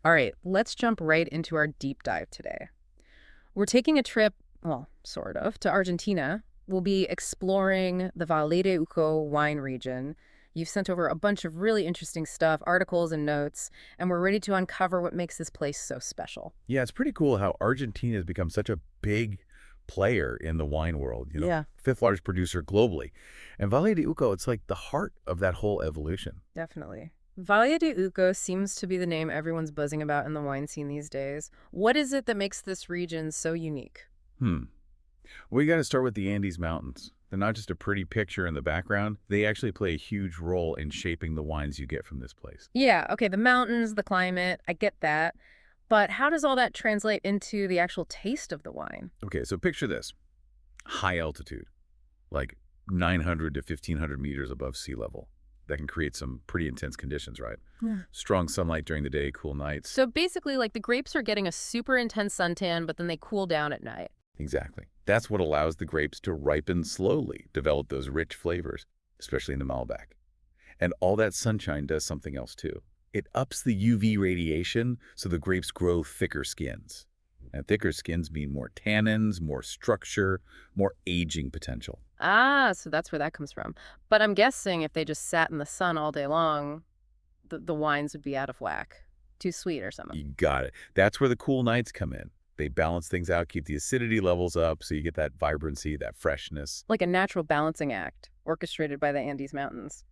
All right, let's jump right into our deep dive today. We're taking a trip, well, sort of, to Argentina. We'll be exploring the Valle de Uco wine region. You've sent over a bunch of really interesting stuff, articles and notes, and we're ready to uncover what makes this place so special. Yeah, it's pretty cool how Argentina has become such a big player in the wine world, Yeah, fifth largest producer globally. And Valle de Uco, it's like the heart of that whole evolution. definitely. Valle de Uco seems to be the name everyone's buzzing about in the wine scene these days. What is it that makes this region so unique? Hmm. We got to start with the Andes Mountains. They're not just a pretty picture in the background. They actually play a huge role in shaping the wines you get from this place. Yeah, okay, the mountains, the climate, I get that. But how does all that translate into the actual taste of the wine? Okay, so picture this. High altitude, like 900 to 1,500 meters above sea level. That can create some pretty intense conditions, right? Yeah. Strong sunlight during the day, cool nights. So basically, like the grapes are getting a super intense suntan, but then they cool down at night. Exactly. That's what allows the grapes to ripen slowly, develop those rich flavors, especially in the Malbec. And all that sunshine does something else too. It ups the UV radiation so the grapes grow thicker skins. And thicker skins mean more tannins, more structure, more aging potential. Ah, so that's where that comes from. But I'm guessing if they just sat in the sun all day long, the wines would be out of whack. Too sweet or something. You got it. That's where the cool nights come in. They balance things out, keep the acidity levels up so you get that vibrancy, that freshness. Like a natural balancing act, orchestrated by the Andes Mountains.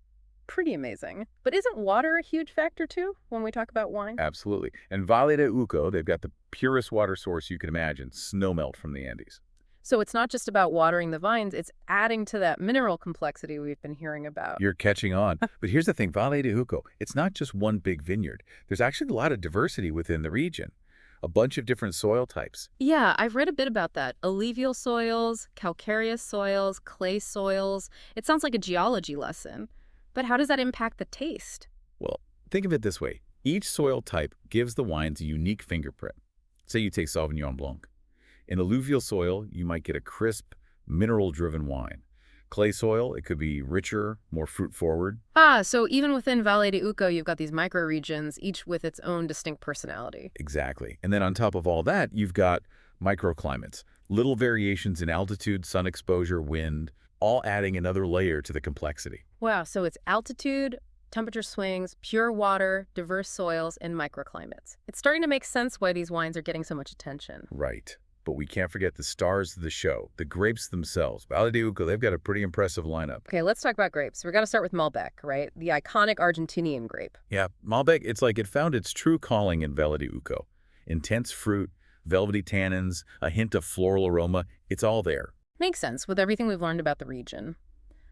Pretty amazing. But isn't water a huge factor too when we talk about wine? Absolutely. And Valle de Uco, they've got the purest water source you can imagine, snowmelt from the Andes. So it's not just about watering the vines, it's adding to that mineral complexity we've been hearing about. You're catching on. But here's the thing, Valle de Uco, it's not just one big vineyard. There's actually a lot of diversity within the region. A bunch of different soil types. Yeah, I've read a bit about that. Alluvial soils, calcareous soils, clay soils. It sounds like a geology lesson. But how does that impact the taste? Well, think of it this way. Each soil type gives the wines a unique fingerprint. Say you take Sauvignon Blanc. In alluvial soil, you might get a crisp, mineral-driven wine. Clay soil, it could be richer, more fruit-forward. Ah, so even within Valle de Uco, you've got these microregions, each with its own distinct personality. Exactly. And then on top of all that, you've got microclimates, little variations in altitude, sun exposure, wind, all adding another layer to the complexity. Wow, so it's altitude, temperature swings, pure water, diverse soils, and microclimates. It's starting to make sense why these wines are getting so much attention. Right. But we can't forget the stars of the show, the grapes themselves. Valle de Uco, they've got a pretty impressive lineup. Okay, let's talk about grapes. We've got to start with Malbec, right? The iconic Argentinian grape. Yeah, Malbec, it's like it found its true calling in Valle de Uco. Intense fruit, velvety tannins, a hint of floral aroma, it's all there. Makes sense with everything we've learned about the region.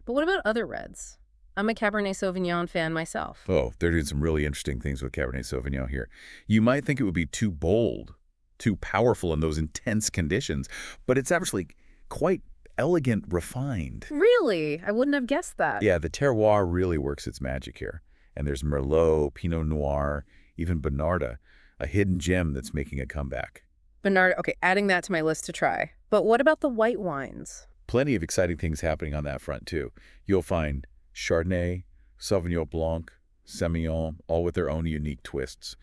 But what about other reds? I'm a Cabernet Sauvignon fan myself. Oh, they're doing some really interesting things with Cabernet Sauvignon here. You might think it would be too bold, too powerful in those intense conditions, but it's actually quite elegant, refined. Really? I wouldn't have guessed that. Yeah, the terroir really works its magic here. And there's Merlot, Pinot Noir, even Bonarda, a hidden gem that's making a comeback. Bernard, okay, adding that to my list to try. But what about the white wines? Plenty of exciting things happening on that front, too. You'll find Chardonnay, Sauvignon Blanc, Semillon, all with their own unique twists.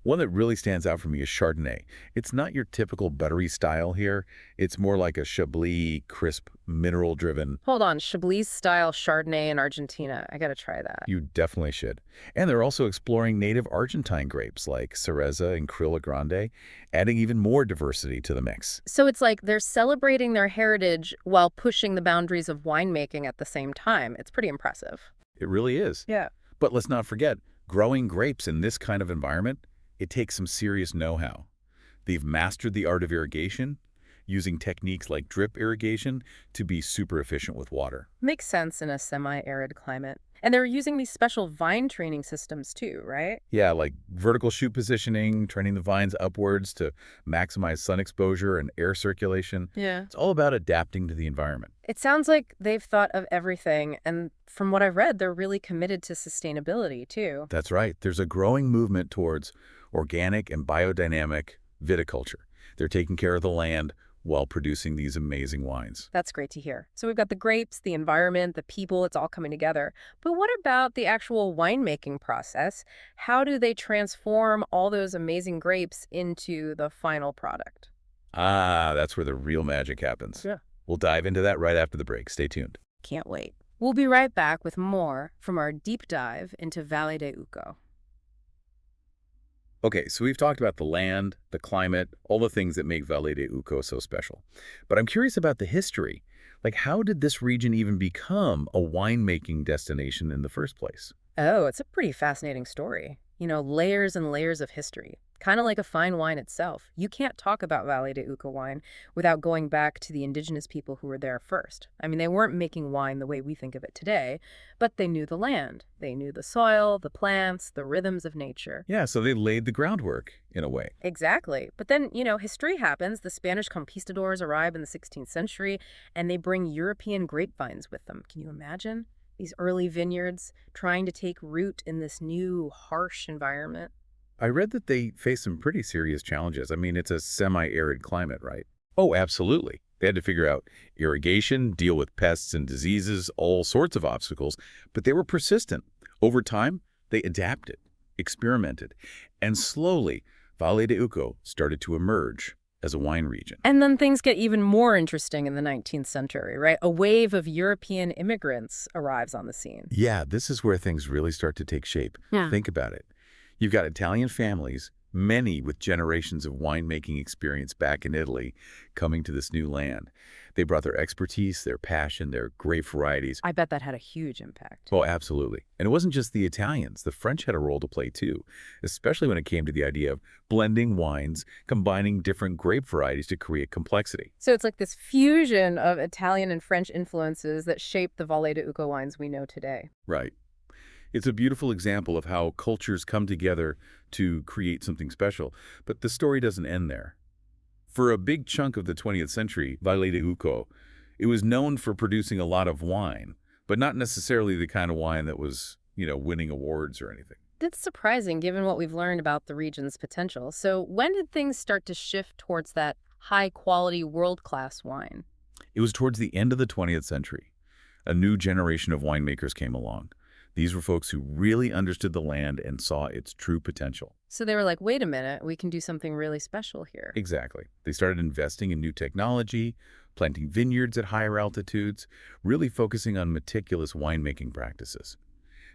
One that really stands out for me is Chardonnay. It's not your typical buttery style here. It's more like a Chablis, crisp, mineral-driven. Hold on, Chablis-style Chardonnay in Argentina. I gotta try that. You definitely should. And they're also exploring native Argentine grapes like Cereza and Criolla Grande, adding even more diversity to the mix. So it's like they're celebrating their heritage while pushing the boundaries of winemaking at the same time. It's pretty impressive. It really is. Yeah. But let's not forget, growing grapes in this kind of environment, it takes some serious know-how. They've mastered the art of irrigation, using techniques like drip irrigation to be super efficient with water. Makes sense in a semi-arid climate. And they're using these special vine training systems too, right? Yeah, like vertical shoot positioning, training the vines upwards to maximize sun exposure and air circulation. Yeah. It's all about adapting to the environment. It sounds like they've thought of everything, and from what I've read, they're really committed to sustainability too. That's right. There's a growing movement towards organic and biodynamic viticulture. They're taking care of the land, while producing these amazing wines. That's great to hear. So we've got the grapes, the environment, the people, it's all coming together. But what about the actual winemaking process? How do they transform all those amazing grapes into the final product? Ah, that's where the real magic happens. Yeah. We'll dive into that right after the break. Stay tuned. Can't wait. We'll be right back with more from our deep dive into Valle de Uco. Okay, so we've talked about the land, the climate, all the things that make Valle de Uco so special. But I'm curious about the history. Like, how did this region even become a winemaking destination in the first place? Oh, it's a pretty fascinating story. Layers and layers of history. Kind of like a fine wine itself. You can't talk about Valle de Uco wine without going back to the indigenous people who were there first. I mean, they weren't making wine the way we think of it today, but they knew the land. They knew the soil, the plants, the rhythms of nature. Yeah, so they laid the groundwork in a way. Exactly. But then, history happens. The Spanish conquistadors arrive in the 16th century, and they bring European grapevines with them. Can you imagine? These early vineyards trying to take root in this new, harsh environment. I read that they face some pretty serious challenges. I mean, it's a semi-arid climate, right? Oh, absolutely. They had to figure out irrigation, deal with pests and diseases, all sorts of obstacles, but they were persistent. Over time, they adapted, experimented, and slowly, Valle de Uco started to emerge as a wine region. And then things get even more interesting in the 19th century, right? A wave of European immigrants arrives on the scene. Yeah, this is where things really start to take shape. Yeah. Think about it. You've got Italian families, many with generations of winemaking experience back in Italy, coming to this new land. They brought their expertise, their passion, their grape varieties. I bet that had a huge impact. Oh, absolutely. And it wasn't just the Italians. The French had a role to play too, especially when it came to the idea of blending wines, combining different grape varieties to create complexity. So it's like this fusion of Italian and French influences that shaped the Valle de Uco wines we know today. Right. It's a beautiful example of how cultures come together to create something special. But the story doesn't end there. For a big chunk of the 20th century, Valle de Uco, it was known for producing a lot of wine, but not necessarily the kind of wine that was, winning awards or anything. That's surprising given what we've learned about the region's potential. So when did things start to shift towards that high-quality, world-class wine? It was towards the end of the 20th century. A new generation of winemakers came along. These were folks who really understood the land and saw its true potential. So they were like, wait a minute, we can do something really special here. Exactly. They started investing in new technology, planting vineyards at higher altitudes, really focusing on meticulous winemaking practices.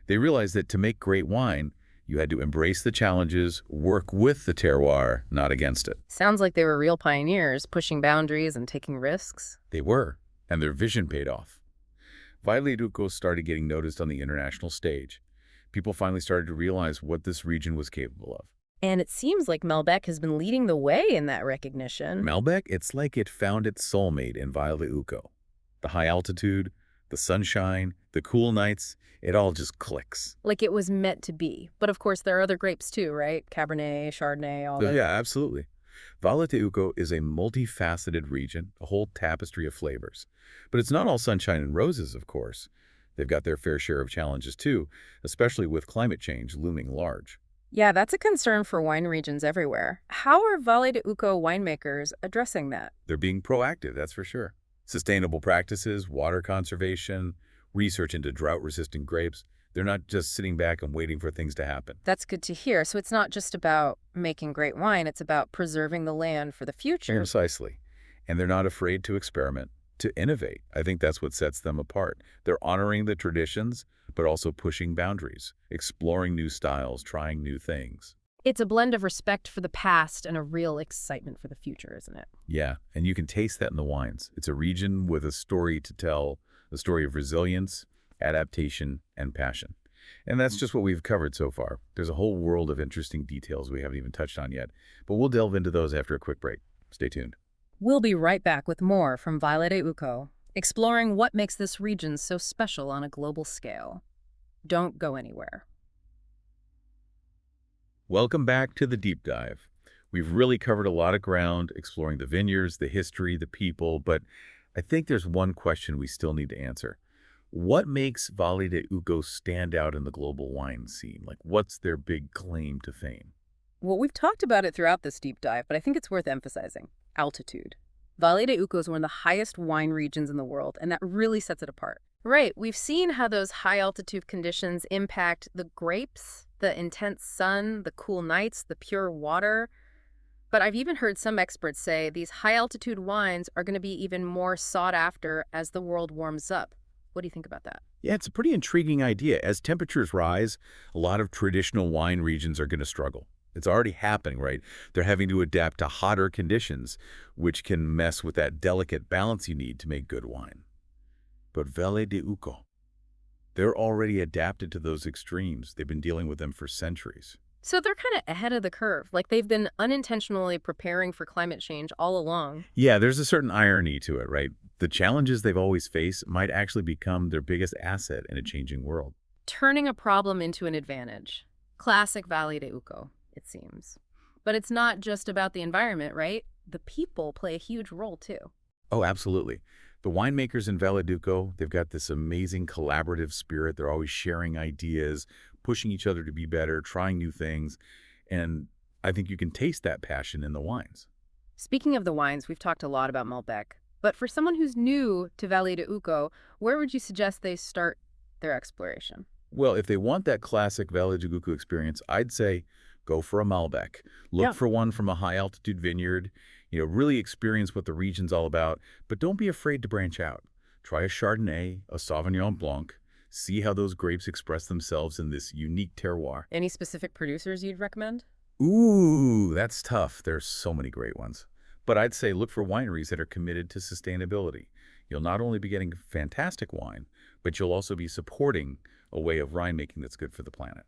They realized that to make great wine, you had to embrace the challenges, work with the terroir, not against it. Sounds like they were real pioneers, pushing boundaries and taking risks. They were, and their vision paid off. Valle de Uco started getting noticed on the international stage. People finally started to realize what this region was capable of. And it seems like Malbec has been leading the way in that recognition. Malbec, it's like it found its soulmate in Valle de Uco. The high altitude, the sunshine, the cool nights, it all just clicks. Like it was meant to be. But of course, there are other grapes too, right? Cabernet, Chardonnay, all that. Yeah, absolutely. Valle de Uco is a multifaceted region, a whole tapestry of flavors. But it's not all sunshine and roses, of course. They've got their fair share of challenges too, especially with climate change looming large. Yeah, that's a concern for wine regions everywhere. How are Valle de Uco winemakers addressing that? They're being proactive, that's for sure. Sustainable practices, water conservation, research into drought-resistant grapes. They're not just sitting back and waiting for things to happen. That's good to hear. So it's not just about making great wine, it's about preserving the land for the future. Precisely. And they're not afraid to experiment, to innovate. I think that's what sets them apart. They're honoring the traditions, but also pushing boundaries, exploring new styles, trying new things. It's a blend of respect for the past and a real excitement for the future, isn't it? Yeah, and you can taste that in the wines. It's a region with a story to tell, a story of resilience, adaptation, and passion. And that's just what we've covered so far. There's a whole world of interesting details we haven't even touched on yet, but we'll delve into those after a quick break. Stay tuned. We'll be right back with more from Valle de Uco, exploring what makes this region so special on a global scale. Don't go anywhere. Welcome back to the deep dive. We've really covered a lot of ground, exploring the vineyards, the history, the people, but I think there's one question we still need to answer. What makes Valle de Uco stand out in the global wine scene? Like, what's their big claim to fame? Well, we've talked about it throughout this deep dive, but I think it's worth emphasizing. Altitude. Valle de Uco is one of the highest wine regions in the world, and that really sets it apart. Right, we've seen how those high altitude conditions impact the grapes, the intense sun, the cool nights, the pure water. But I've even heard some experts say these high altitude wines are going to be even more sought after as the world warms up. What do you think about that? Yeah, it's a pretty intriguing idea. As temperatures rise, a lot of traditional wine regions are going to struggle. It's already happening, right? They're having to adapt to hotter conditions, which can mess with that delicate balance you need to make good wine. But Valle de Uco, they're already adapted to those extremes. They've been dealing with them for centuries. So they're kind of ahead of the curve, like they've been unintentionally preparing for climate change all along. Yeah, there's a certain irony to it, right? The challenges they've always faced might actually become their biggest asset in a changing world. Turning a problem into an advantage. Classic Valle de Uco, it seems. But it's not just about the environment, right? The people play a huge role too. Oh, absolutely. The winemakers in Valaduco, they've got this amazing collaborative spirit. They're always sharing ideas, pushing each other to be better, trying new things. And I think you can taste that passion in the wines. Speaking of the wines, we've talked a lot about Malbec. But for someone who's new to Valle de Uco, where would you suggest they start their exploration? Well, if they want that classic Valaduco experience, I'd say go for a Malbec. Look Yeah. for one from a high-altitude vineyard. Really experience what the region's all about, but don't be afraid to branch out. Try a Chardonnay, a Sauvignon Blanc. See how those grapes express themselves in this unique terroir. Any specific producers you'd recommend? Ooh, that's tough. There's so many great ones. But I'd say look for wineries that are committed to sustainability. You'll not only be getting fantastic wine, but you'll also be supporting a way of winemaking that's good for the planet.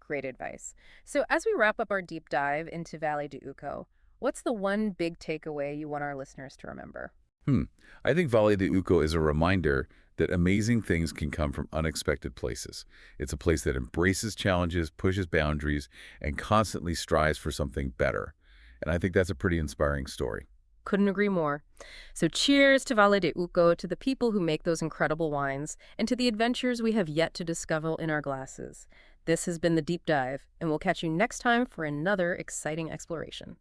Great advice. So as we wrap up our deep dive into Valle de Uco, what's the one big takeaway you want our listeners to remember? Hmm. I think Valle de Uco is a reminder that amazing things can come from unexpected places. It's a place that embraces challenges, pushes boundaries, and constantly strives for something better. And I think that's a pretty inspiring story. Couldn't agree more. So cheers to Valle de Uco, to the people who make those incredible wines, and to the adventures we have yet to discover in our glasses. This has been The Deep Dive, and we'll catch you next time for another exciting exploration.